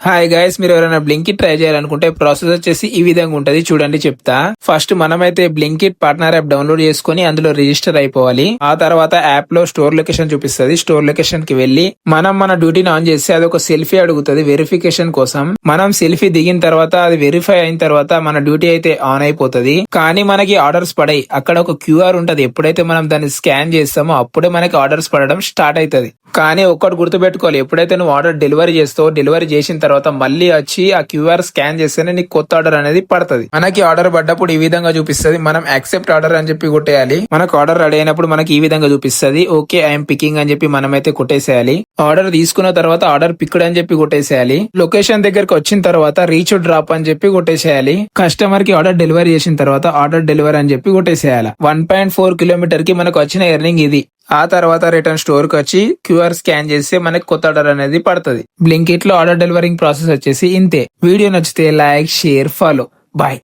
Hi guys, మీరు ఎవరైనా Blinkit try చేయాలనుకుంటే ప్రాసెస్ వచ్చేసి ఈ విధంగా ఉంటది. చూడండి చెప్తా. ఫస్ట్ మనమైతే బ్లింకిట్ పార్ట్నర్ యాప్ డౌన్లోడ్ చేసుకుని అందులో రిజిస్టర్ అయిపోవాలి. ఆ తర్వాత యాప్ లో స్టోర్ లొకేషన్ చూపిస్తుంది. స్టోర్ లొకేషన్ కి వెళ్లి మనం మన డ్యూటీని ఆన్ చేస్తే అది ఒక సెల్ఫీ అడుగుతుంది వెరిఫికేషన్ కోసం. మనం సెల్ఫీ దిగిన తర్వాత అది వెరిఫై అయిన తర్వాత మన డ్యూటీ అయితే ఆన్ అయిపోతుంది. కానీ మనకి ఆర్డర్స్ పడాయి. అక్కడ ఒక క్యూఆర్ ఉంటది. ఎప్పుడైతే మనం దాన్ని స్కాన్ చేస్తామో అప్పుడే మనకి ఆర్డర్స్ పడడం స్టార్ట్ అవుతుంది. కానీ ఒక్కటి గుర్తుపెట్టుకోవాలి, ఎప్పుడైతే నువ్వు ఆర్డర్ డెలివరీ చేస్తావో డెలివరీ చేసిన తర్వాత మళ్ళీ వచ్చి ఆ క్యూఆర్ స్కాన్ చేస్తేనే నీకు కొత్త ఆర్డర్ అనేది పడుతుంది. మనకి ఆర్డర్ పడ్డప్పుడు ఈ విధంగా చూపిస్తుంది. మనం యాక్సెప్ట్ ఆర్డర్ అని చెప్పి కొట్టేయాలి. మనకు ఆర్డర్ రెడీ అయినప్పుడు మనకి ఈ విధంగా చూపిస్తుంది. ఓకే ఐఎమ్ పికింగ్ అని చెప్పి మనమైతే కొట్టేసేయాలి. ఆర్డర్ తీసుకున్న తర్వాత ఆర్డర్ పిక్డ్ అని చెప్పి కొట్టేసేయాలి. లొకేషన్ దగ్గరకు వచ్చిన తర్వాత రీచ్ డ్రాప్ అని చెప్పి కొట్టేసేయాలి. కస్టమర్ కి ఆర్డర్ డెలివరీ చేసిన తర్వాత ఆర్డర్ డెలివరీ అని చెప్పి కొట్టేసేయాలి. 1.4 కిలోమీటర్ కి మనకు వచ్చిన ఎర్నింగ్ ఇది. ఆ తర్వాత రిటర్న్ స్టోర్ కి వచ్చి క్యూఆర్ స్కాన్ చేస్తే మనకి కొత్త ఆర్డర్ అనేది పడుతుంది. బ్లింకిట్ లో ఆర్డర్ డెలివరింగ్ ప్రాసెస్ వచ్చేసి ఇంతే. వీడియో నచ్చితే లైక్, షేర్, ఫాలో. బాయ్.